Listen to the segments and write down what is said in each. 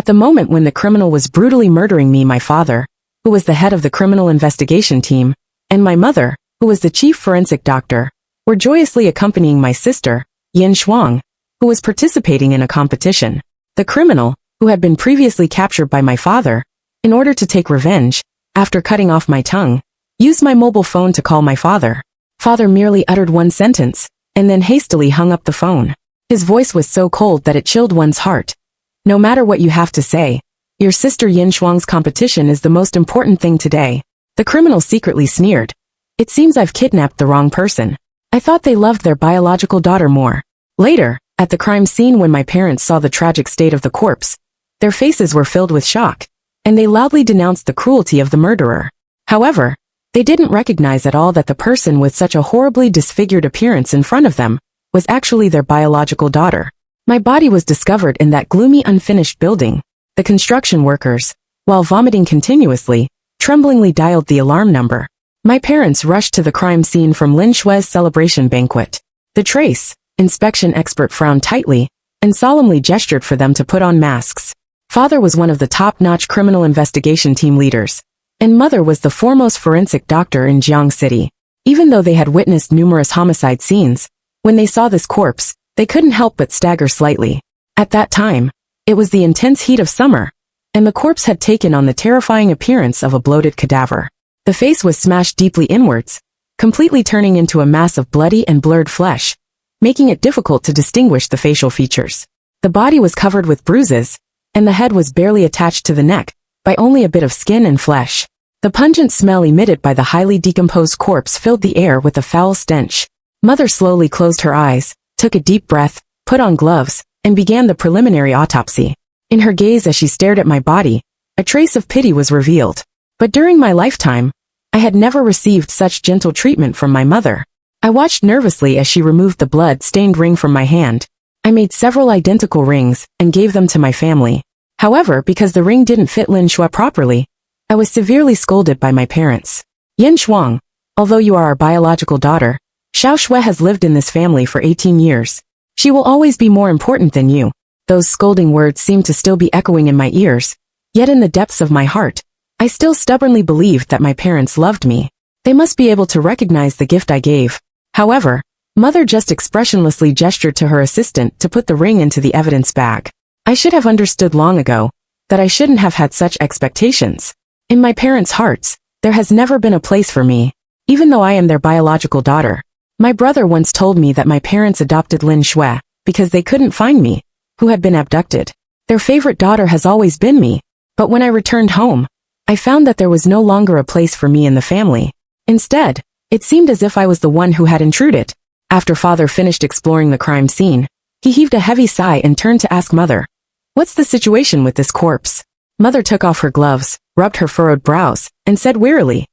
At the moment when the criminal was brutally murdering me, my father, who was the head of the criminal investigation team, and my mother, who was the chief forensic doctor, were joyously accompanying my sister, Yin Shuang, who was participating in a competition. The criminal, who had been previously captured by my father, in order to take revenge, after cutting off my tongue, used my mobile phone to call my father. Father merely uttered one sentence, and then hastily hung up the phone. His voice was so cold that it chilled one's heart. No matter what you have to say, your sister Yin Shuang's competition is the most important thing today. The criminal secretly sneered. It seems I've kidnapped the wrong person. I thought they loved their biological daughter more. Later, at the crime scene when my parents saw the tragic state of the corpse, their faces were filled with shock, and they loudly denounced the cruelty of the murderer. However, they didn't recognize at all that the person with such a horribly disfigured appearance in front of them was actually their biological daughter. My body was discovered in that gloomy unfinished building. The construction workers, while vomiting continuously, tremblingly dialed the alarm number. My parents rushed to the crime scene from Lin Shue's celebration banquet. The trace inspection expert frowned tightly and solemnly gestured for them to put on masks. Father was one of the top-notch criminal investigation team leaders, and mother was the foremost forensic doctor in Jiang City. Even though they had witnessed numerous homicide scenes, when they saw this corpse, they couldn't help but stagger slightly. At that time, it was the intense heat of summer, and the corpse had taken on the terrifying appearance of a bloated cadaver. The face was smashed deeply inwards, completely turning into a mass of bloody and blurred flesh, making it difficult to distinguish the facial features. The body was covered with bruises, and the head was barely attached to the neck by only a bit of skin and flesh. The pungent smell emitted by the highly decomposed corpse filled the air with a foul stench. Mother slowly closed her eyes, took a deep breath, put on gloves, and began the preliminary autopsy. In her gaze as she stared at my body, a trace of pity was revealed. But during my lifetime, I had never received such gentle treatment from my mother. I watched nervously as she removed the blood-stained ring from my hand. I made several identical rings and gave them to my family. However, because the ring didn't fit Lin Shuai properly, I was severely scolded by my parents. Yin Shuang, although you are our biological daughter, Xiao Shui has lived in this family for 18 years. She will always be more important than you. Those scolding words seemed to still be echoing in my ears, yet in the depths of my heart, I still stubbornly believed that my parents loved me. They must be able to recognize the gift I gave. However, mother just expressionlessly gestured to her assistant to put the ring into the evidence bag. I should have understood long ago that I shouldn't have had such expectations. In my parents' hearts, there has never been a place for me, even though I am their biological daughter. My brother once told me that my parents adopted Lin Shui because they couldn't find me, who had been abducted. Their favorite daughter has always been me, but when I returned home, I found that there was no longer a place for me in the family. Instead, it seemed as if I was the one who had intruded. After father finished exploring the crime scene, he heaved a heavy sigh and turned to ask mother, "What's the situation with this corpse?" Mother took off her gloves, rubbed her furrowed brows, and said wearily,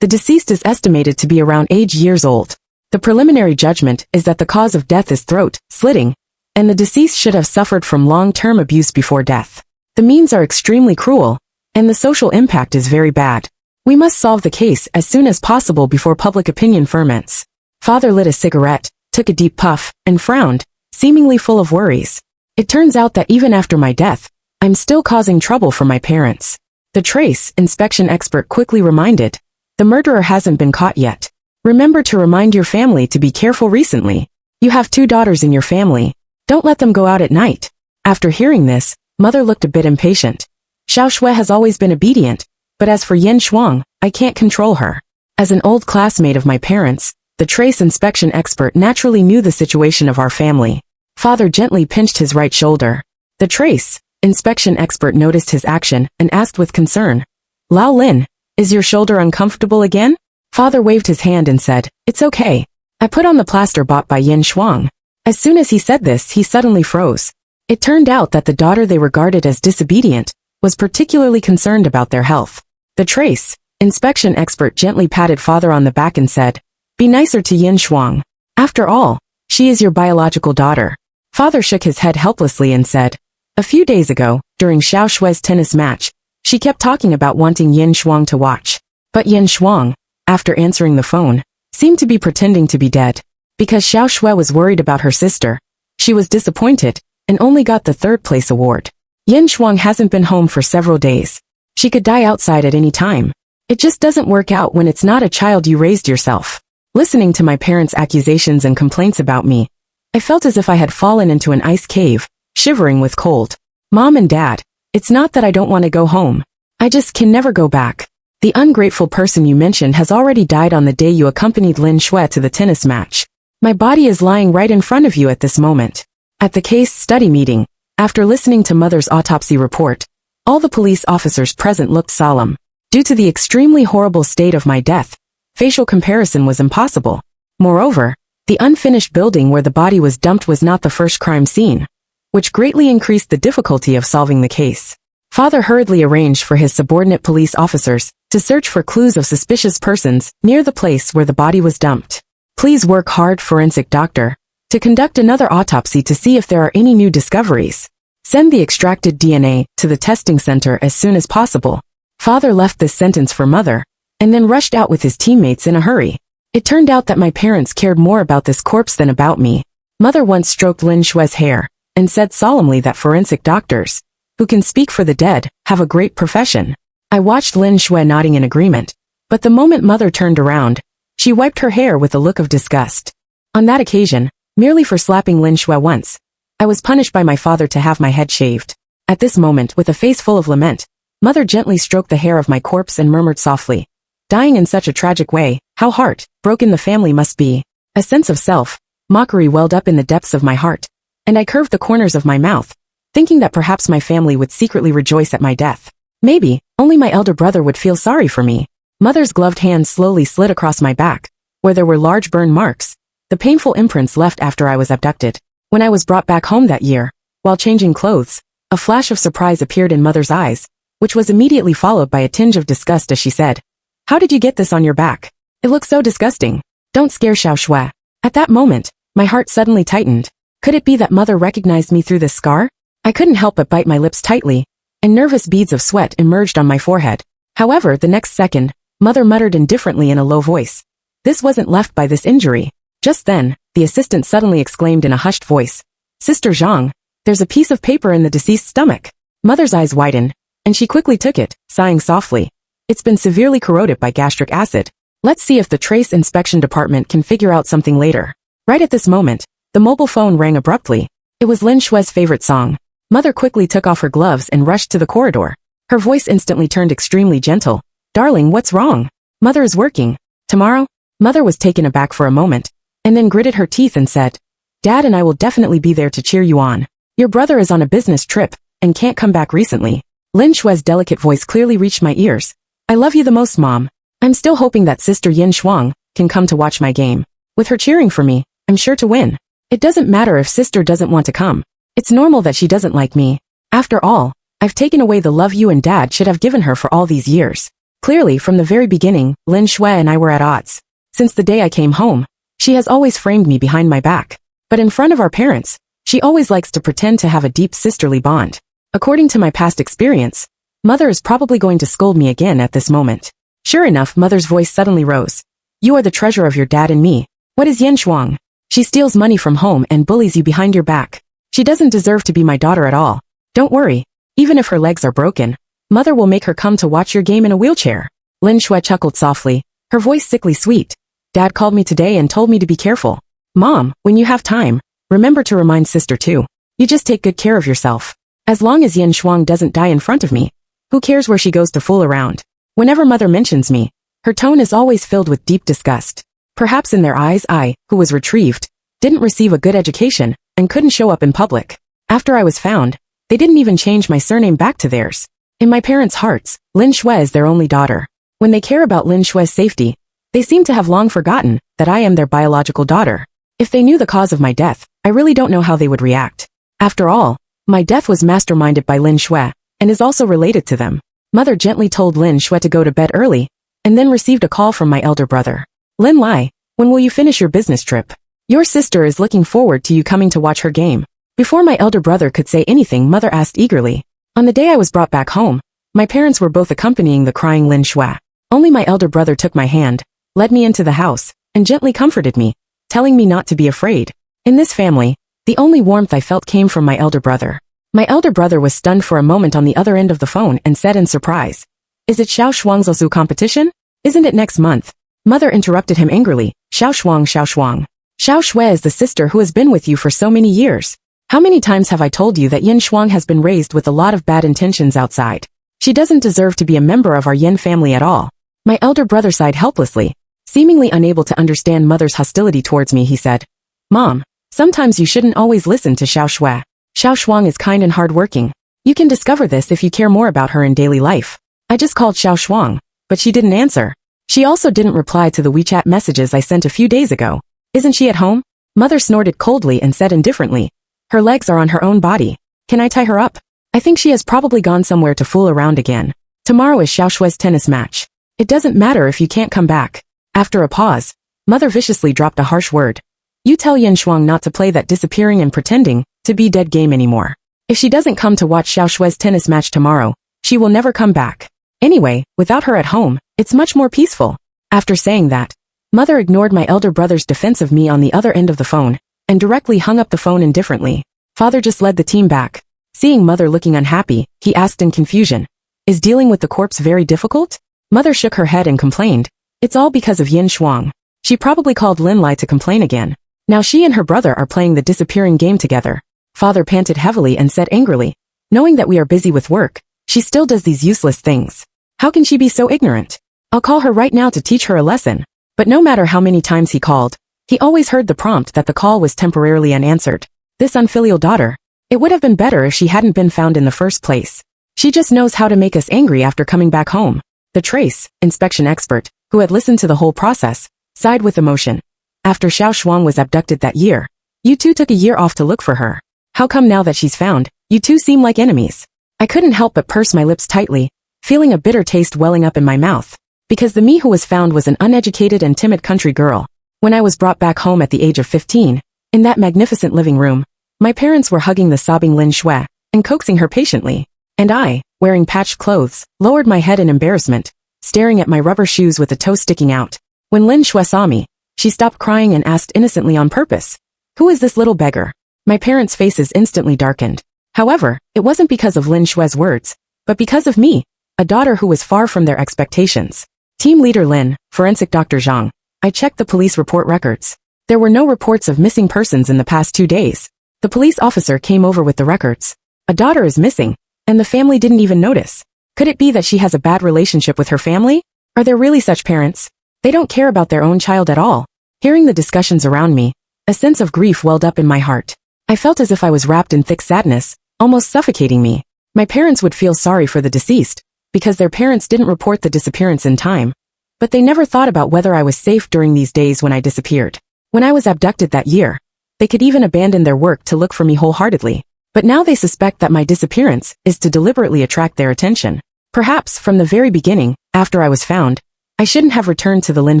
"The deceased is estimated to be around years old. The preliminary judgment is that the cause of death is throat slitting, and the deceased should have suffered from long-term abuse before death. The means are extremely cruel, and the social impact is very bad. We must solve the case as soon as possible before public opinion ferments." Father lit a cigarette, took a deep puff, and frowned, seemingly full of worries. It turns out that even after my death, I'm still causing trouble for my parents. The trace inspection expert quickly reminded, "The murderer hasn't been caught yet. Remember to remind your family to be careful recently. You have 2 daughters in your family. Don't let them go out at night." After hearing this, mother looked a bit impatient. Xiao Shui has always been obedient, but as for Yin Shuang, I can't control her. As an old classmate of my parents, the trace inspection expert naturally knew the situation of our family. Father gently pinched his right shoulder. The trace inspection expert noticed his action and asked with concern, "Lao Lin, is your shoulder uncomfortable again?" Father waved his hand and said, "It's okay. I put on the plaster bought by Yin Shuang." As soon as he said this, he suddenly froze. It turned out that the daughter they regarded as disobedient was particularly concerned about their health. The trace inspection expert gently patted father on the back and said, "Be nicer to Yin Shuang. After all, she is your biological daughter." Father shook his head helplessly and said, "A few days ago, during Xiao Shui's tennis match, she kept talking about wanting Yin Shuang to watch. But Yin Shuang, after answering the phone, seemed to be pretending to be dead. Because Xiao Shui was worried about her sister, she was disappointed and only got the 3rd place award. Yin Shuang hasn't been home for several days. She could die outside at any time. It just doesn't work out when it's not a child you raised yourself. Listening to my parents' accusations and complaints about me, I felt as if I had fallen into an ice cave, shivering with cold. Mom and Dad, it's not that I don't want to go home. I just can never go back. The ungrateful person you mentioned has already died on the day you accompanied Lin Shui to the tennis match. My body is lying right in front of you at this moment. At the case study meeting, after listening to Mother's autopsy report, all the police officers present looked solemn. Due to the extremely horrible state of my death, facial comparison was impossible. Moreover, the unfinished building where the body was dumped was not the first crime scene, which greatly increased the difficulty of solving the case. Father hurriedly arranged for his subordinate police officers to search for clues of suspicious persons near the place where the body was dumped. Please work hard, forensic doctor, to conduct another autopsy to see if there are any new discoveries. Send the extracted DNA to the testing center as soon as possible. Father left this sentence for Mother, and then rushed out with his teammates in a hurry. It turned out that my parents cared more about this corpse than about me. Mother once stroked Lin Shui's hair, and said solemnly that forensic doctors, who can speak for the dead, have a great profession. I watched Lin Shui nodding in agreement, but the moment Mother turned around, she wiped her hair with a look of disgust. On that occasion, merely for slapping Lin Shui once, I was punished by my father to have my head shaved. At this moment, with a face full of lament, Mother gently stroked the hair of my corpse and murmured softly, "Dying in such a tragic way, how heart-broken the family must be." A sense of self-mockery welled up in the depths of my heart, and I curved the corners of my mouth, thinking that perhaps my family would secretly rejoice at my death. Maybe, only my elder brother would feel sorry for me. Mother's gloved hand slowly slid across my back, where there were large burn marks, the painful imprints left after I was abducted. When I was brought back home that year, while changing clothes, a flash of surprise appeared in Mother's eyes, which was immediately followed by a tinge of disgust as she said, "How did you get this on your back? It looks so disgusting. Don't scare Xiao Shui." At that moment, my heart suddenly tightened. Could it be that Mother recognized me through this scar? I couldn't help but bite my lips tightly, and nervous beads of sweat emerged on my forehead. However, the next second, Mother muttered indifferently in a low voice, "This wasn't left by this injury." Just then, the assistant suddenly exclaimed in a hushed voice, "Sister Zhang, there's a piece of paper in the deceased's stomach." Mother's eyes widened, and she quickly took it, sighing softly. "It's been severely corroded by gastric acid. Let's see if the trace inspection department can figure out something later." Right at this moment, the mobile phone rang abruptly. It was Lin Shui's favorite song. Mother quickly took off her gloves and rushed to the corridor. Her voice instantly turned extremely gentle. "Darling, what's wrong? Mother is working. Tomorrow?" Mother was taken aback for a moment, and then gritted her teeth and said, "Dad and I will definitely be there to cheer you on. Your brother is on a business trip and can't come back recently." Lin Shui's delicate voice clearly reached my ears. "I love you the most, Mom. I'm still hoping that Sister Yin Shuang can come to watch my game. With her cheering for me, I'm sure to win. It doesn't matter if Sister doesn't want to come. It's normal that she doesn't like me. After all, I've taken away the love you and Dad should have given her for all these years." Clearly, from the very beginning, Lin Shui and I were at odds. Since the day I came home, she has always framed me behind my back. But in front of our parents, she always likes to pretend to have a deep sisterly bond. According to my past experience, Mother is probably going to scold me again at this moment. Sure enough, Mother's voice suddenly rose. "You are the treasure of your dad and me. What is Yin Shuang? She steals money from home and bullies you behind your back. She doesn't deserve to be my daughter at all. Don't worry, even if her legs are broken, Mother will make her come to watch your game in a wheelchair." Lin Shui chuckled softly, her voice sickly sweet. "Dad called me today and told me to be careful. Mom, when you have time, remember to remind Sister too. You just take good care of yourself. As long as Yin Shuang doesn't die in front of me, who cares where she goes to fool around?" Whenever Mother mentions me, her tone is always filled with deep disgust. Perhaps in their eyes I, who was retrieved, didn't receive a good education, and couldn't show up in public. After I was found, they didn't even change my surname back to theirs. In my parents' hearts, Lin Shui is their only daughter. When they care about Lin Shui's safety, they seem to have long forgotten that I am their biological daughter. If they knew the cause of my death, I really don't know how they would react. After all, my death was masterminded by Lin Shui, and is also related to them. Mother gently told Lin Shui to go to bed early, and then received a call from my elder brother. "Lin Lai, when will you finish your business trip? Your sister is looking forward to you coming to watch her game." Before my elder brother could say anything, Mother asked eagerly. On the day I was brought back home, my parents were both accompanying the crying Lin Shui. Only my elder brother took my hand, led me into the house, and gently comforted me, telling me not to be afraid. In this family, the only warmth I felt came from my elder brother. My elder brother was stunned for a moment on the other end of the phone and said in surprise, "Is it Xiao Shuang's Osu competition? Isn't it next month?" Mother interrupted him angrily, "Xiao Shuang, Xiao Shuang. Xiao Shui is the sister who has been with you for so many years. How many times have I told you that Yin Shuang has been raised with a lot of bad intentions outside? She doesn't deserve to be a member of our Yin family at all." My elder brother sighed helplessly. Seemingly unable to understand mother's hostility towards me, he said, "Mom, sometimes you shouldn't always listen to Xiao Shui. Xiao Shuang is kind and hardworking. You can discover this if you care more about her in daily life." I just called Xiao Shuang, but she didn't answer. She also didn't reply to the WeChat messages I sent a few days ago. "Isn't she at home?" Mother snorted coldly and said indifferently, "Her legs are on her own body. Can I tie her up? I think she has probably gone somewhere to fool around again. Tomorrow is Xiao Shui's tennis match. It doesn't matter if you can't come back." After a pause, Mother viciously dropped a harsh word. "You tell Yin Shuang not to play that disappearing and pretending to be dead game anymore. If she doesn't come to watch Xiao Shui's tennis match tomorrow, she will never come back. Anyway, without her at home, it's much more peaceful." After saying that, Mother ignored my elder brother's defense of me on the other end of the phone and directly hung up the phone indifferently. Father just led the team back. Seeing Mother looking unhappy, he asked in confusion, "Is dealing with the corpse very difficult?" Mother shook her head and complained, "It's all because of Yin Shuang. She probably called Lin Lai to complain again. Now she and her brother are playing the disappearing game together." Father panted heavily and said angrily, "Knowing that we are busy with work, she still does these useless things. How can she be so ignorant? I'll call her right now to teach her a lesson." But no matter how many times he called, he always heard the prompt that the call was temporarily unanswered. This unfilial daughter. It would have been better if she hadn't been found in the first place. She just knows how to make us angry after coming back home. The trace, inspection expert, who had listened to the whole process, sighed with emotion. "After Xiao Shuang was abducted that year, you two took a year off to look for her. How come now that she's found, you two seem like enemies?" I couldn't help but purse my lips tightly, feeling a bitter taste welling up in my mouth. Because the me who was found was an uneducated and timid country girl. When I was brought back home at the age of 15, in that magnificent living room, my parents were hugging the sobbing Lin Shui and coaxing her patiently. And I, wearing patched clothes, lowered my head in embarrassment, staring at my rubber shoes with the toe sticking out. When Lin Shui saw me, she stopped crying and asked innocently on purpose, "Who is this little beggar?" My parents' faces instantly darkened. However, it wasn't because of Lin Shui's words, but because of me, a daughter who was far from their expectations. Team leader Lin, forensic Dr. Zhang. I checked the police report records. There were no reports of missing persons in the past 2 days. The police officer came over with the records. A daughter is missing, and the family didn't even notice. Could it be that she has a bad relationship with her family? Are there really such parents? They don't care about their own child at all. Hearing the discussions around me, a sense of grief welled up in my heart. I felt as if I was wrapped in thick sadness, almost suffocating me. My parents would feel sorry for the deceased, because their parents didn't report the disappearance in time. But they never thought about whether I was safe during these days when I disappeared. When I was abducted that year, they could even abandon their work to look for me wholeheartedly. But now they suspect that my disappearance is to deliberately attract their attention. Perhaps, from the very beginning, after I was found, I shouldn't have returned to the Lin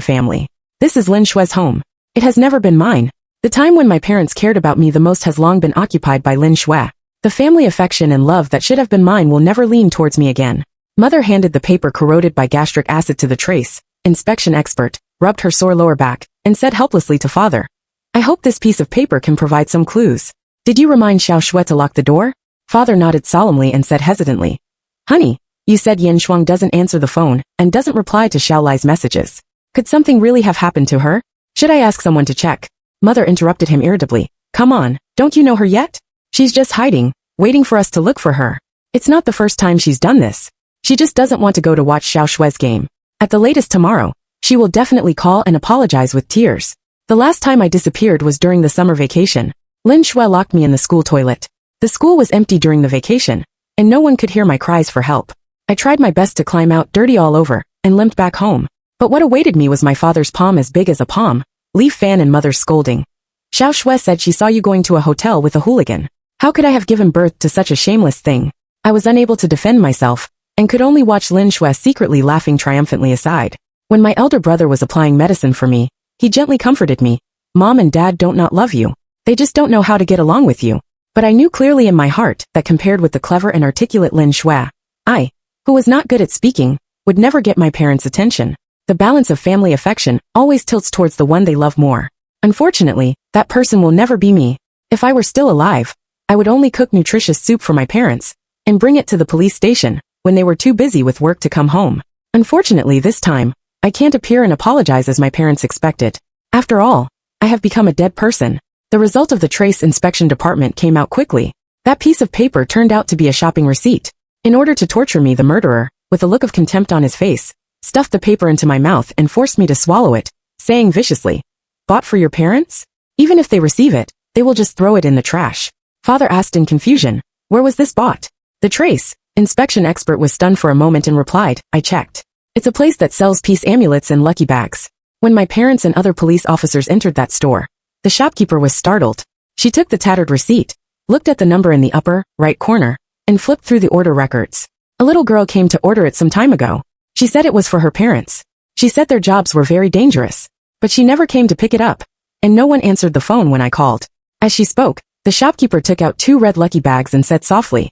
family. This is Lin Shui's home. It has never been mine. The time when my parents cared about me the most has long been occupied by Lin Shui. The family affection and love that should have been mine will never lean towards me again. Mother handed the paper corroded by gastric acid to the trace, inspection expert, rubbed her sore lower back, and said helplessly to Father, "I hope this piece of paper can provide some clues. Did you remind Xiao Shui to lock the door?" Father nodded solemnly and said hesitantly, "Honey, you said Yin Shuang doesn't answer the phone and doesn't reply to Xiao Lai's messages. Could something really have happened to her? Should I ask someone to check?" Mother interrupted him irritably. "Come on, don't you know her yet? She's just hiding, waiting for us to look for her. It's not the first time she's done this. She just doesn't want to go to watch Xiao Shui's game. At the latest tomorrow, she will definitely call and apologize with tears." The last time I disappeared was during the summer vacation. Lin Shui locked me in the school toilet. The school was empty during the vacation, and no one could hear my cries for help. I tried my best to climb out dirty all over, and limped back home. But what awaited me was my father's palm as big as a palm, leaf fan and mother's scolding. "Xiao Shui said she saw you going to a hotel with a hooligan. How could I have given birth to such a shameless thing?" I was unable to defend myself, and could only watch Lin Shui secretly laughing triumphantly aside. When my elder brother was applying medicine for me, he gently comforted me. "Mom and Dad don't not love you. They just don't know how to get along with you." But I knew clearly in my heart that compared with the clever and articulate Lin Shui, I, who was not good at speaking, would never get my parents' attention. The balance of family affection always tilts towards the one they love more. Unfortunately, that person will never be me. If I were still alive, I would only cook nutritious soup for my parents and bring it to the police station when they were too busy with work to come home. Unfortunately, this time, I can't appear and apologize as my parents expected. After all, I have become a dead person. The result of the trace inspection department came out quickly. That piece of paper turned out to be a shopping receipt. In order to torture me, the murderer, with a look of contempt on his face, stuffed the paper into my mouth and forced me to swallow it, saying viciously, "Bought for your parents? Even if they receive it, they will just throw it in the trash." Father asked in confusion, "Where was this bought?" The trace inspection expert was stunned for a moment and replied, "I checked. It's a place that sells peace amulets and lucky bags." When my parents and other police officers entered that store, the shopkeeper was startled. She took the tattered receipt, looked at the number in the upper right corner, and flipped through the order records. A little girl came to order it some time ago. She said it was for her parents. She said their jobs were very dangerous, but she never came to pick it up, and no one answered the phone when I called. As she spoke, the shopkeeper took out 2 red lucky bags and said softly,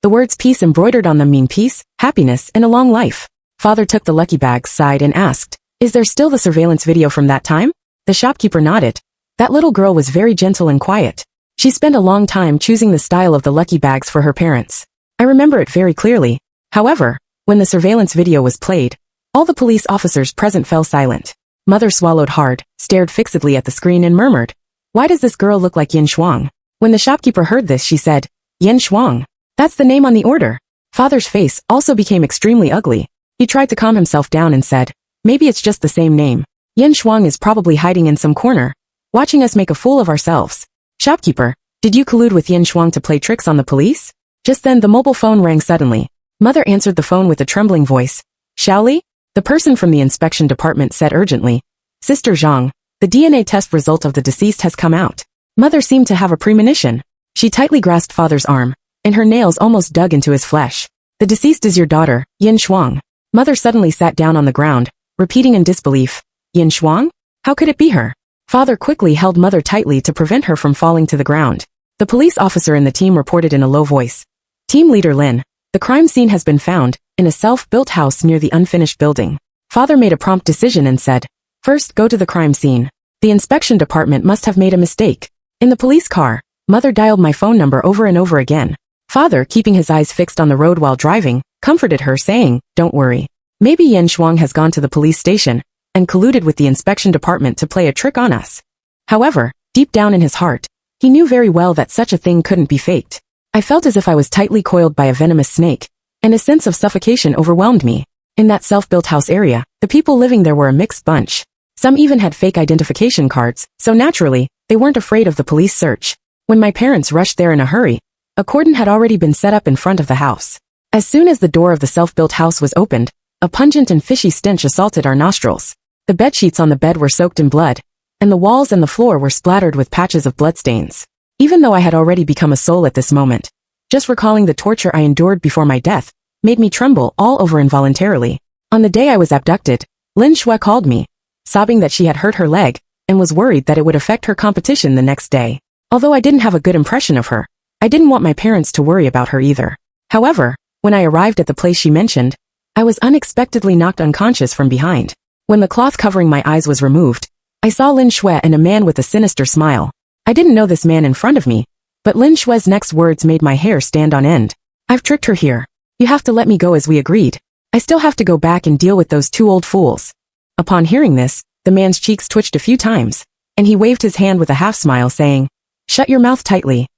"The words peace embroidered on them mean peace, happiness, and a long life." Father took the lucky bags, sighed, and asked, "Is there still the surveillance video from that time?" The shopkeeper nodded. That little girl was very gentle and quiet. She spent a long time choosing the style of the lucky bags for her parents. I remember it very clearly. However, when the surveillance video was played, all the police officers present fell silent. Mother swallowed hard, stared fixedly at the screen and murmured, "Why does this girl look like Yin Shuang?" When the shopkeeper heard this, she said, "Yin Shuang? That's the name on the order." Father's face also became extremely ugly. He tried to calm himself down and said, "Maybe it's just the same name. Yin Shuang is probably hiding in some corner, watching us make a fool of ourselves." "Shopkeeper, did you collude with Yin Shuang to play tricks on the police?" Just then the mobile phone rang suddenly. Mother answered the phone with a trembling voice. "Xiaoli?" The person from the inspection department said urgently. "Sister Zhang, the DNA test result of the deceased has come out." Mother seemed to have a premonition. She tightly grasped Father's arm, and her nails almost dug into his flesh. "The deceased is your daughter, Yin Shuang." Mother suddenly sat down on the ground, repeating in disbelief, "Yin Shuang? How could it be her?" Father quickly held Mother tightly to prevent her from falling to the ground. The police officer in the team reported in a low voice. "Team leader Lin, the crime scene has been found in a self-built house near the unfinished building." Father made a prompt decision and said, "First, go to the crime scene. The inspection department must have made a mistake." In the police car, Mother dialed my phone number over and over again. Father, keeping his eyes fixed on the road while driving, comforted her, saying, "Don't worry. Maybe Yin Shuang has gone to the police station and colluded with the inspection department to play a trick on us." However, deep down in his heart, he knew very well that such a thing couldn't be faked. I felt as if I was tightly coiled by a venomous snake, and a sense of suffocation overwhelmed me. In that self-built house area, the people living there were a mixed bunch. Some even had fake identification cards, so naturally, they weren't afraid of the police search. When my parents rushed there in a hurry, a cordon had already been set up in front of the house. As soon as the door of the self-built house was opened, a pungent and fishy stench assaulted our nostrils. The bedsheets on the bed were soaked in blood, and the walls and the floor were splattered with patches of bloodstains. Even though I had already become a soul at this moment, just recalling the torture I endured before my death made me tremble all over involuntarily. On the day I was abducted, Lin Shui called me, sobbing that she had hurt her leg and was worried that it would affect her competition the next day. Although I didn't have a good impression of her, I didn't want my parents to worry about her either. However, when I arrived at the place she mentioned, I was unexpectedly knocked unconscious from behind. When the cloth covering my eyes was removed, I saw Lin Shui and a man with a sinister smile. I didn't know this man in front of me, but Lin Shui's next words made my hair stand on end. "I've tricked her here. You have to let me go as we agreed. I still have to go back and deal with those 2 old fools." Upon hearing this, the man's cheeks twitched a few times, and he waved his hand with a half-smile, saying, "Shut your mouth tightly."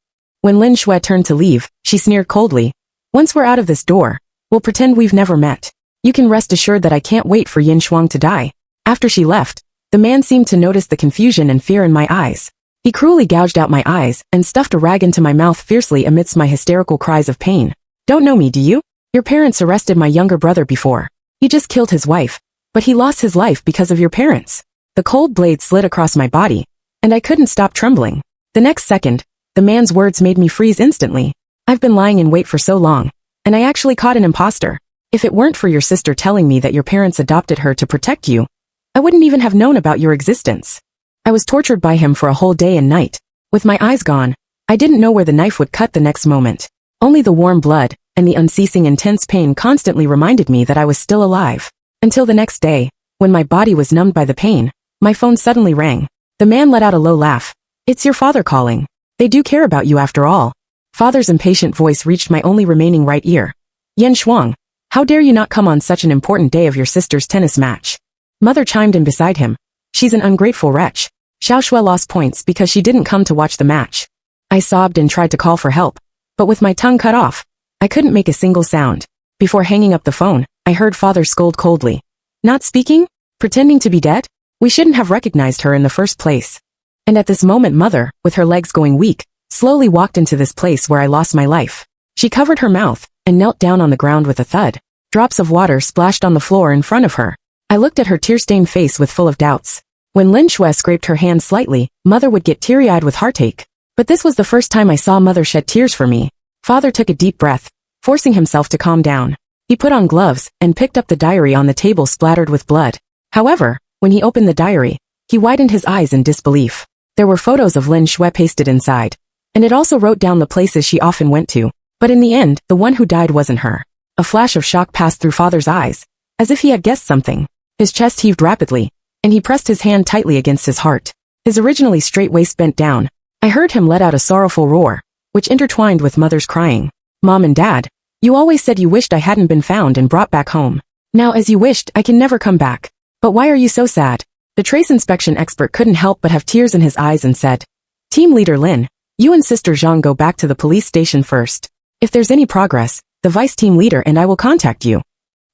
When Lin Shui turned to leave, she sneered coldly, "Once we're out of this door, we'll pretend we've never met. You can rest assured that I can't wait for Yin Shuang to die." After she left, the man seemed to notice the confusion and fear in my eyes. He cruelly gouged out my eyes and stuffed a rag into my mouth fiercely amidst my hysterical cries of pain. "Don't know me, do you? Your parents arrested my younger brother before. He just killed his wife, but he lost his life because of your parents." The cold blade slid across my body, and I couldn't stop trembling. The next second, the man's words made me freeze instantly. "I've been lying in wait for so long, and I actually caught an imposter. If it weren't for your sister telling me that your parents adopted her to protect you, I wouldn't even have known about your existence." I was tortured by him for a whole day and night. With my eyes gone, I didn't know where the knife would cut the next moment. Only the warm blood and the unceasing intense pain constantly reminded me that I was still alive. Until the next day, when my body was numbed by the pain, my phone suddenly rang. The man let out a low laugh. "It's your father calling. They do care about you after all." Father's impatient voice reached my only remaining right ear. Yen Shuang, how dare you not come on such an important day of your sister's tennis match? Mother chimed in beside him. She's an ungrateful wretch. Xiao Shui lost points because she didn't come to watch the match. I sobbed and tried to call for help, but with my tongue cut off, I couldn't make a single sound. Before hanging up the phone, I heard father scold coldly. Not speaking? Pretending to be dead? We shouldn't have recognized her in the first place. And at this moment mother, with her legs going weak, slowly walked into this place where I lost my life. She covered her mouth and knelt down on the ground with a thud. Drops of water splashed on the floor in front of her. I looked at her tear-stained face with full of doubts. When Lin Shui scraped her hand slightly, mother would get teary-eyed with heartache. But this was the first time I saw mother shed tears for me. Father took a deep breath, forcing himself to calm down. He put on gloves and picked up the diary on the table splattered with blood. However, when he opened the diary, he widened his eyes in disbelief. There were photos of Lin Shui pasted inside, and it also wrote down the places she often went to. But in the end, the one who died wasn't her. A flash of shock passed through father's eyes, as if he had guessed something. His chest heaved rapidly, and he pressed his hand tightly against his heart. His originally straight waist bent down. I heard him let out a sorrowful roar, which intertwined with mother's crying. Mom and Dad, you always said you wished I hadn't been found and brought back home. Now as you wished, I can never come back. But why are you so sad? The trace inspection expert couldn't help but have tears in his eyes and said, Team Leader Lin, you and Sister Zhang go back to the police station first. If there's any progress, the vice team leader and I will contact you.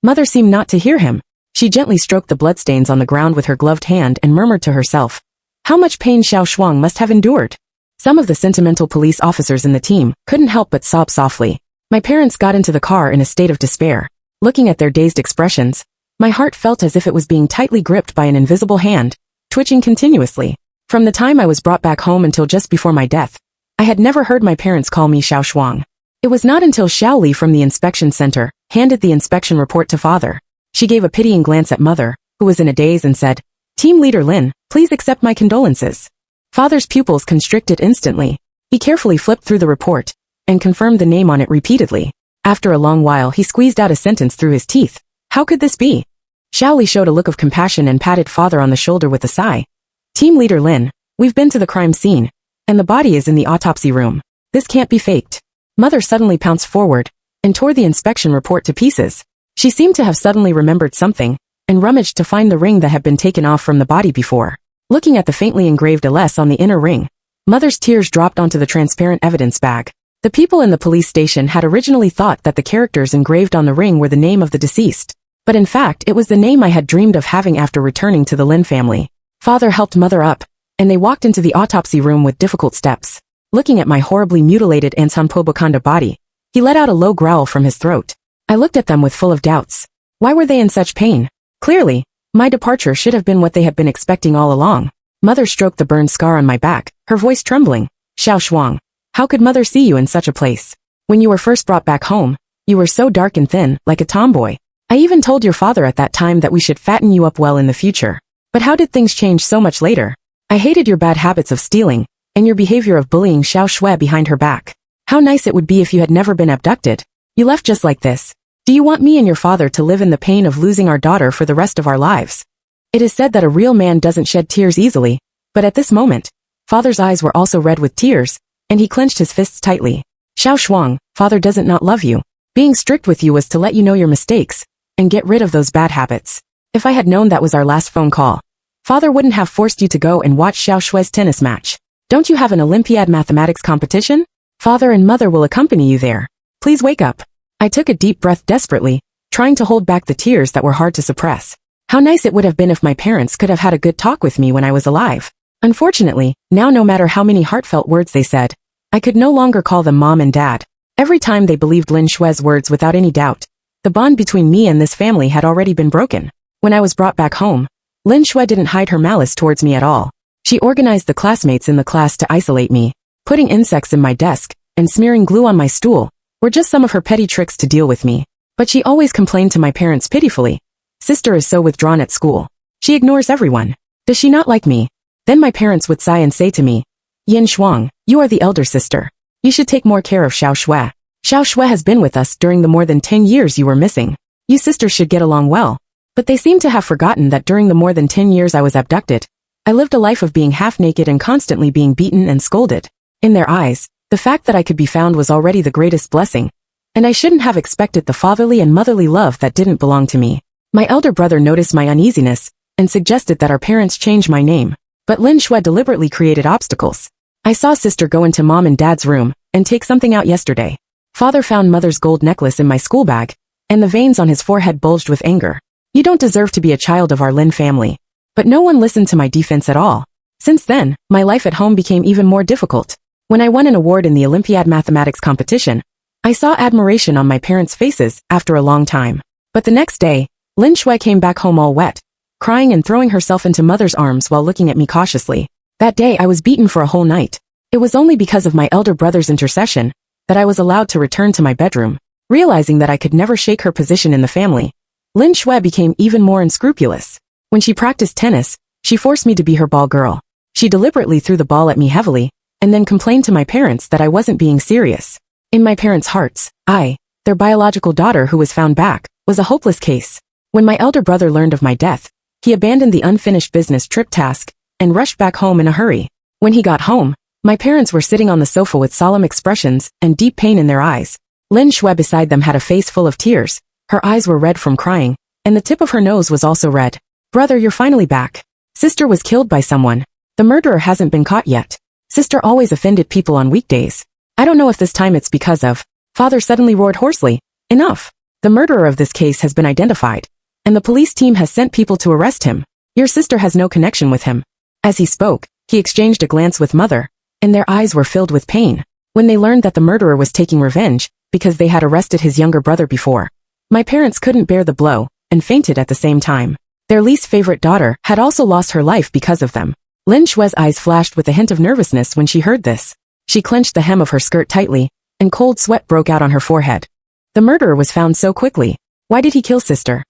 Mother seemed not to hear him. She gently stroked the bloodstains on the ground with her gloved hand and murmured to herself, how much pain Xiao Shuang must have endured. Some of the sentimental police officers in the team couldn't help but sob softly. My parents got into the car in a state of despair. Looking at their dazed expressions, my heart felt as if it was being tightly gripped by an invisible hand, twitching continuously. From the time I was brought back home until just before my death, I had never heard my parents call me Xiao Shuang. It was not until Xiao Li from the inspection center handed the inspection report to father. She gave a pitying glance at mother, who was in a daze, and said, Team Leader Lin, please accept my condolences. Father's pupils constricted instantly. He carefully flipped through the report and confirmed the name on it repeatedly. After a long while he squeezed out a sentence through his teeth. How could this be? Xiao Li showed a look of compassion and patted father on the shoulder with a sigh. Team Leader Lin, we've been to the crime scene, and the body is in the autopsy room. This can't be faked. Mother suddenly pounced forward and tore the inspection report to pieces. She seemed to have suddenly remembered something and rummaged to find the ring that had been taken off from the body before. Looking at the faintly engraved LS on the inner ring, mother's tears dropped onto the transparent evidence bag. The people in the police station had originally thought that the characters engraved on the ring were the name of the deceased. But in fact, it was the name I had dreamed of having after returning to the Lin family. Father helped mother up, and they walked into the autopsy room with difficult steps. Looking at my horribly mutilated Ansanpobakanda body, he let out a low growl from his throat. I looked at them with full of doubts. Why were they in such pain? Clearly, my departure should have been what they had been expecting all along. Mother stroked the burned scar on my back, her voice trembling. Xiao Shuang, how could mother see you in such a place? When you were first brought back home, you were so dark and thin, like a tomboy. I even told your father at that time that we should fatten you up well in the future. But how did things change so much later? I hated your bad habits of stealing, and your behavior of bullying Xiao Shui behind her back. How nice it would be if you had never been abducted. You left just like this. Do you want me and your father to live in the pain of losing our daughter for the rest of our lives? It is said that a real man doesn't shed tears easily, but at this moment, father's eyes were also red with tears, and he clenched his fists tightly. Xiao Shuang, father doesn't not love you. Being strict with you was to let you know your mistakes, and get rid of those bad habits. If I had known that was our last phone call, father wouldn't have forced you to go and watch Xiao Shui's tennis match. Don't you have an Olympiad mathematics competition? Father and mother will accompany you there. Please wake up. I took a deep breath desperately, trying to hold back the tears that were hard to suppress. How nice it would have been if my parents could have had a good talk with me when I was alive. Unfortunately, now no matter how many heartfelt words they said, I could no longer call them mom and dad. Every time they believed Lin Shui's words without any doubt, the bond between me and this family had already been broken. When I was brought back home, Lin Shui didn't hide her malice towards me at all. She organized the classmates in the class to isolate me. Putting insects in my desk and smearing glue on my stool were just some of her petty tricks to deal with me. But she always complained to my parents pitifully. Sister is so withdrawn at school. She ignores everyone. Does she not like me? Then my parents would sigh and say to me, Yin Shuang, you are the elder sister. You should take more care of Xiao Shui. Xiao Shui has been with us during the more than 10 years you were missing. You sisters should get along well. But they seem to have forgotten that during the more than 10 years I was abducted, I lived a life of being half naked and constantly being beaten and scolded. In their eyes, The fact that I could be found was already the greatest blessing, and I shouldn't have expected the fatherly and motherly love that didn't belong to me. My elder brother noticed my uneasiness and suggested that our parents change my name, but Lin Shui deliberately created obstacles. I saw sister go into mom and dad's room and take something out yesterday. Father found mother's gold necklace in my school bag, and the veins on his forehead bulged with anger. You don't deserve to be a child of our Lin family. But no one listened to my defense at all. Since then, my life at home became even more difficult. When I won an award in the Olympiad mathematics competition, I saw admiration on my parents' faces after a long time. But the next day, Lin Shui came back home all wet, crying and throwing herself into mother's arms while looking at me cautiously. That day I was beaten for a whole night. It was only because of my elder brother's intercession that I was allowed to return to my bedroom. Realizing that I could never shake her position in the family, Lin Shui became even more unscrupulous. When she practiced tennis, she forced me to be her ball girl. She deliberately threw the ball at me heavily, and then complained to my parents that I wasn't being serious. In my parents' hearts, I, their biological daughter who was found back, was a hopeless case. When my elder brother learned of my death, he abandoned the unfinished business trip task and rushed back home in a hurry. When he got home, my parents were sitting on the sofa with solemn expressions and deep pain in their eyes. Lin Shui beside them had a face full of tears. Her eyes were red from crying, and the tip of her nose was also red. Brother, you're finally back. Sister was killed by someone. The murderer hasn't been caught yet. Sister always offended people on weekdays. I don't know if this time it's because of... Father suddenly roared hoarsely. Enough. The murderer of this case has been identified, and the police team has sent people to arrest him. Your sister has no connection with him. As he spoke, he exchanged a glance with mother, and their eyes were filled with pain. When they learned that the murderer was taking revenge, because they had arrested his younger brother before, my parents couldn't bear the blow, and fainted at the same time. Their least favorite daughter had also lost her life because of them. Lin Shui's eyes flashed with a hint of nervousness when she heard this. She clenched the hem of her skirt tightly, and cold sweat broke out on her forehead. The murderer was found so quickly. Why did he kill sister?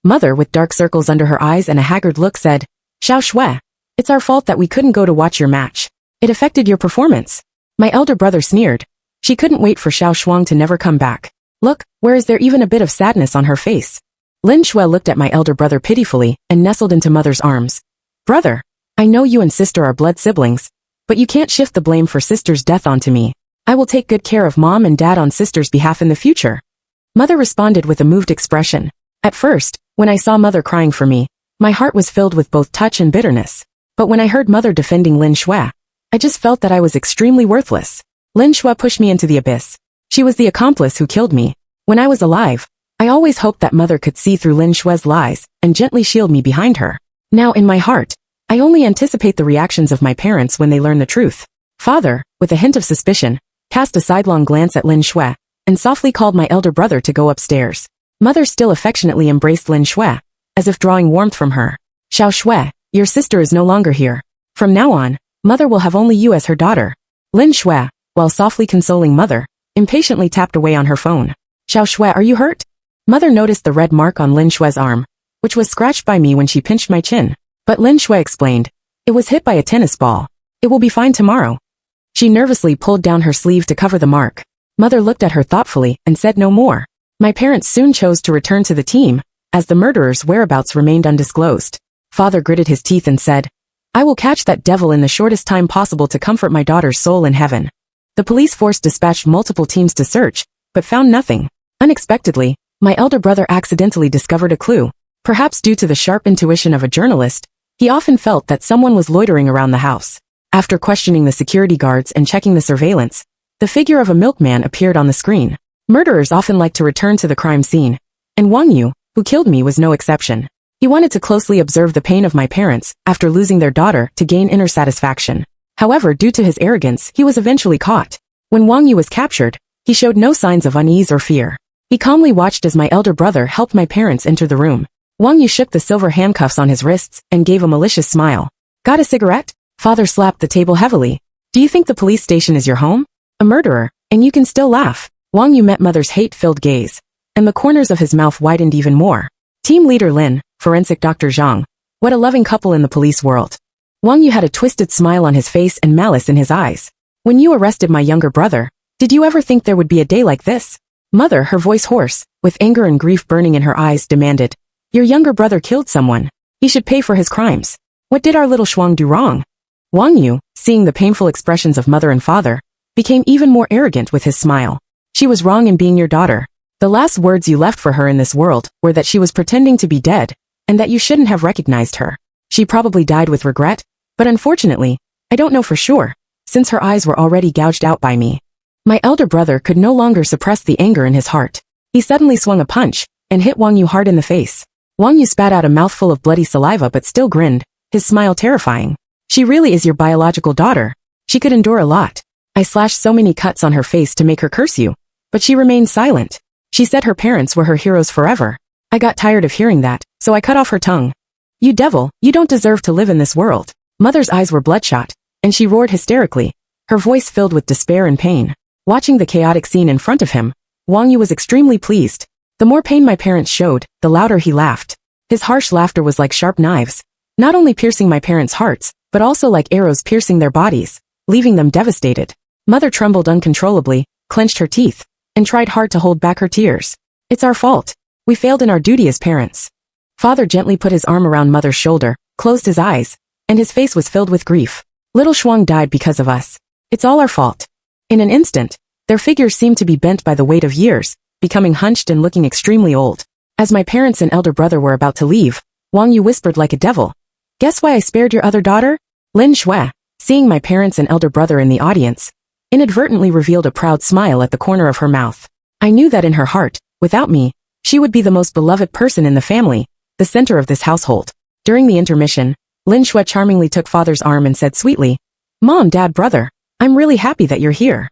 Mother, with dark circles under her eyes and a haggard look, said, Xiao Shui, it's our fault that we couldn't go to watch your match. It affected your performance. My elder brother sneered. She couldn't wait for Xiao Shuang to never come back. Look, where is there even a bit of sadness on her face? Lin Shui looked at my elder brother pitifully and nestled into mother's arms. Brother, I know you and sister are blood siblings, but you can't shift the blame for sister's death onto me. I will take good care of mom and dad on sister's behalf in the future. Mother responded with a moved expression. At first, when I saw mother crying for me, my heart was filled with both touch and bitterness. But when I heard mother defending Lin Shui, I just felt that I was extremely worthless. Lin Shui pushed me into the abyss. She was the accomplice who killed me. When I was alive, I always hoped that mother could see through Lin Shui's lies and gently shield me behind her. Now in my heart, I only anticipate the reactions of my parents when they learn the truth. Father, with a hint of suspicion, cast a sidelong glance at Lin Shui, and softly called my elder brother to go upstairs. Mother still affectionately embraced Lin Shui, as if drawing warmth from her. Xiao Shui, your sister is no longer here. From now on, mother will have only you as her daughter. Lin Shui, while softly consoling mother, impatiently tapped away on her phone. Xiao Shui, are you hurt? Mother noticed the red mark on Lin Shui's arm, which was scratched by me when she pinched my chin. But Lin Shui explained, it was hit by a tennis ball. It will be fine tomorrow. She nervously pulled down her sleeve to cover the mark. Mother looked at her thoughtfully and said no more. My parents soon chose to return to the team, as the murderer's whereabouts remained undisclosed. Father gritted his teeth and said, I will catch that devil in the shortest time possible to comfort my daughter's soul in heaven. The police force dispatched multiple teams to search, but found nothing. Unexpectedly, my elder brother accidentally discovered a clue. Perhaps due to the sharp intuition of a journalist, he often felt that someone was loitering around the house. After questioning the security guards and checking the surveillance, the figure of a milkman appeared on the screen. Murderers often like to return to the crime scene, and Wang Yu, who killed me, was no exception. He wanted to closely observe the pain of my parents after losing their daughter to gain inner satisfaction. However, due to his arrogance, he was eventually caught. When Wang Yu was captured, he showed no signs of unease or fear. He calmly watched as my elder brother helped my parents enter the room. Wang Yu shook the silver handcuffs on his wrists and gave a malicious smile. Got a cigarette? Father slapped the table heavily. Do you think the police station is your home? A murderer, and you can still laugh. Wang Yu met mother's hate-filled gaze, and the corners of his mouth widened even more. Team leader Lin, forensic Dr. Zhang. What a loving couple in the police world. Wang Yu had a twisted smile on his face and malice in his eyes. When you arrested my younger brother, did you ever think there would be a day like this? Mother, her voice hoarse, with anger and grief burning in her eyes, demanded, Your younger brother killed someone. He should pay for his crimes. What did our little Shuang do wrong? Wang Yu, seeing the painful expressions of mother and father, became even more arrogant with his smile. She was wrong in being your daughter. The last words you left for her in this world were that she was pretending to be dead, and that you shouldn't have recognized her. She probably died with regret, but unfortunately, I don't know for sure, since her eyes were already gouged out by me. My elder brother could no longer suppress the anger in his heart. He suddenly swung a punch, and hit Wang Yu hard in the face. Wang Yu spat out a mouthful of bloody saliva but still grinned, his smile terrifying. She really is your biological daughter. She could endure a lot. I slashed so many cuts on her face to make her curse you, but she remained silent. She said her parents were her heroes forever. I got tired of hearing that, so I cut off her tongue. You devil, you don't deserve to live in this world. Mother's eyes were bloodshot, and she roared hysterically, her voice filled with despair and pain. Watching the chaotic scene in front of him, Wang Yu was extremely pleased. The more pain my parents showed, the louder he laughed. His harsh laughter was like sharp knives, not only piercing my parents' hearts, but also like arrows piercing their bodies, leaving them devastated. Mother trembled uncontrollably, clenched her teeth, and tried hard to hold back her tears. It's our fault. We failed in our duty as parents. Father gently put his arm around Mother's shoulder, closed his eyes, and his face was filled with grief. Little Shuang died because of us. It's all our fault. In an instant, their figures seemed to be bent by the weight of years, becoming hunched and looking extremely old. As my parents and elder brother were about to leave, Wang Yu whispered like a devil, "Guess why I spared your other daughter?" Lin Shui, seeing my parents and elder brother in the audience, inadvertently revealed a proud smile at the corner of her mouth. I knew that in her heart, without me, she would be the most beloved person in the family, the center of this household. During the intermission, Lin Shui charmingly took father's arm and said sweetly, "Mom, Dad, brother, I'm really happy that you're here."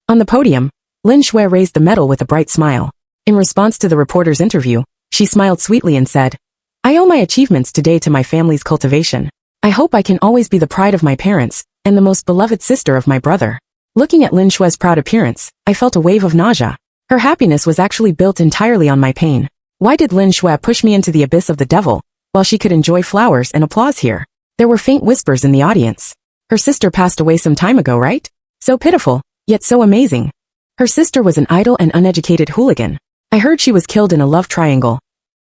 On the podium, Lin Shui raised the medal with a bright smile. In response to the reporter's interview, she smiled sweetly and said, "I owe my achievements today to my family's cultivation. I hope I can always be the pride of my parents, and the most beloved sister of my brother." Looking at Lin Shui's proud appearance, I felt a wave of nausea. Her happiness was actually built entirely on my pain. Why did Lin Shui push me into the abyss of the devil, while she could enjoy flowers and applause here? There were faint whispers in the audience. Her sister passed away some time ago, right? So pitiful, yet so amazing. Her sister was an idle and uneducated hooligan. I heard she was killed in a love triangle.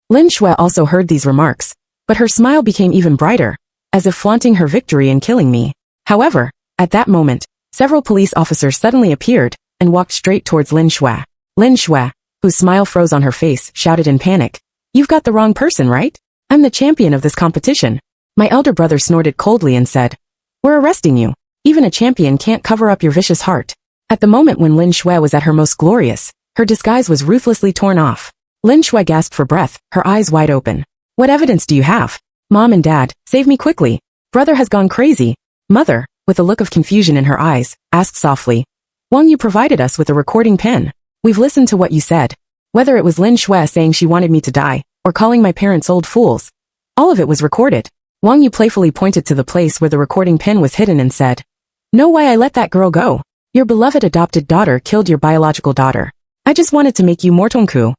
Lin Shui also heard these remarks, but her smile became even brighter, as if flaunting her victory in killing me. However, at that moment, several police officers suddenly appeared and walked straight towards Lin Shui. Lin Shui, whose smile froze on her face, shouted in panic, "You've got the wrong person, right? I'm the champion of this competition." My elder brother snorted coldly and said, "We're arresting you. Even a champion can't cover up your vicious heart." At the moment when Lin Shui was at her most glorious, her disguise was ruthlessly torn off. Lin Shui gasped for breath, her eyes wide open. "What evidence do you have? Mom and Dad, save me quickly. Brother has gone crazy." Mother, with a look of confusion in her eyes, asked softly, "Wang Yu provided us with a recording pen. We've listened to what you said. Whether it was Lin Shui saying she wanted me to die, or calling my parents old fools, all of it was recorded." Wang Yu playfully pointed to the place where the recording pen was hidden and said, "Know why I let that girl go? Your beloved adopted daughter killed your biological daughter. I just wanted to make you more Tongku."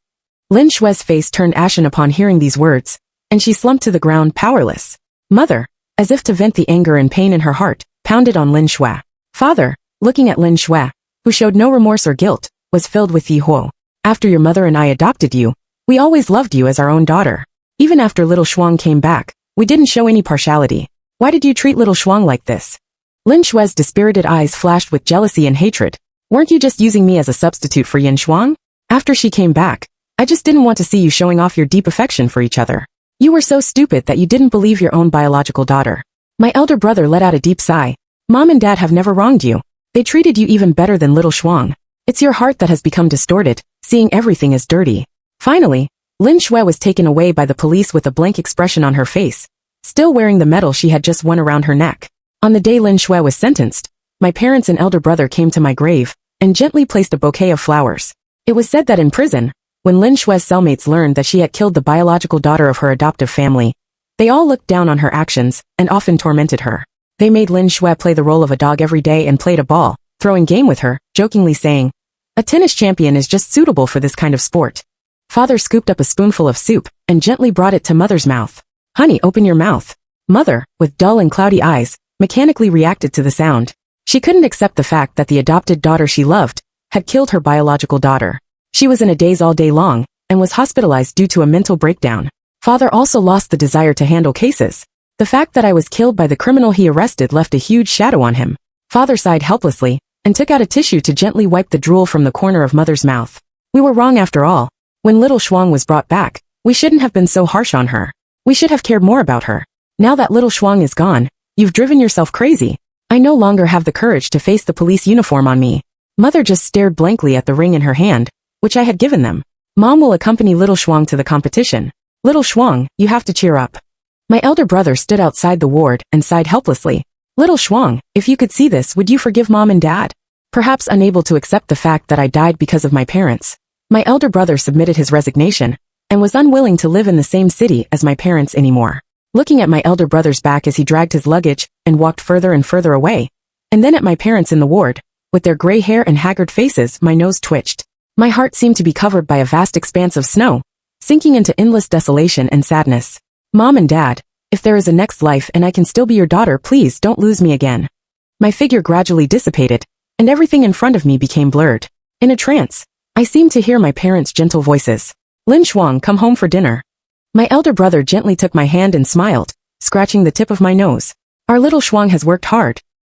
Lin Shui's face turned ashen upon hearing these words, and she slumped to the ground powerless. Mother, as if to vent the anger and pain in her heart, pounded on Lin Shui. Father, looking at Lin Shui, who showed no remorse or guilt, was filled with Yihuo. "After your mother and I adopted you, we always loved you as our own daughter. Even after little Shuang came back, we didn't show any partiality. Why did you treat little Shuang like this?" Lin Shui's dispirited eyes flashed with jealousy and hatred. "Weren't you just using me as a substitute for Yin Shuang? After she came back, I just didn't want to see you showing off your deep affection for each other. You were so stupid that you didn't believe your own biological daughter." My elder brother let out a deep sigh. "Mom and Dad have never wronged you. They treated you even better than little Shuang. It's your heart that has become distorted, seeing everything as dirty." Finally, Lin Shui was taken away by the police with a blank expression on her face, still wearing the medal she had just won around her neck. On the day Lin Shui was sentenced, my parents and elder brother came to my grave and gently placed a bouquet of flowers. It was said that in prison, when Lin Shui's cellmates learned that she had killed the biological daughter of her adoptive family, they all looked down on her actions and often tormented her. They made Lin Shui play the role of a dog every day and played a ball, throwing game with her, jokingly saying, "A tennis champion is just suitable for this kind of sport." Father scooped up a spoonful of soup and gently brought it to Mother's mouth. "Honey, open your mouth." Mother, with dull and cloudy eyes, mechanically reacted to the sound. She couldn't accept the fact that the adopted daughter she loved had killed her biological daughter. She was in a daze all day long and was hospitalized due to a mental breakdown. Father also lost the desire to handle cases. The fact that I was killed by the criminal he arrested left a huge shadow on him. Father sighed helplessly and took out a tissue to gently wipe the drool from the corner of mother's mouth. We were wrong after all. When little Shuang was brought back, we shouldn't have been so harsh on her. We should have cared more about her. Now that little Shuang is gone, you've driven yourself crazy. I no longer have the courage to face the police uniform on me. Mother just stared blankly at the ring in her hand, which I had given them. Mom will accompany little Shuang to the competition. Little Shuang, you have to cheer up. My elder brother stood outside the ward and sighed helplessly. Little Shuang, if you could see this, would you forgive Mom and Dad? Perhaps unable to accept the fact that I died because of my parents, my elder brother submitted his resignation and was unwilling to live in the same city as my parents anymore. Looking at my elder brother's back as he dragged his luggage and walked further and further away, and then at my parents in the ward, with their gray hair and haggard faces, my nose twitched. My heart seemed to be covered by a vast expanse of snow, sinking into endless desolation and sadness. Mom and Dad, if there is a next life and I can still be your daughter, please don't lose me again. My figure gradually dissipated, and everything in front of me became blurred. In a trance, I seemed to hear my parents' gentle voices. Lin Shuang, come home for dinner. My elder brother gently took my hand and smiled, scratching the tip of my nose. Our little Shuang has worked hard.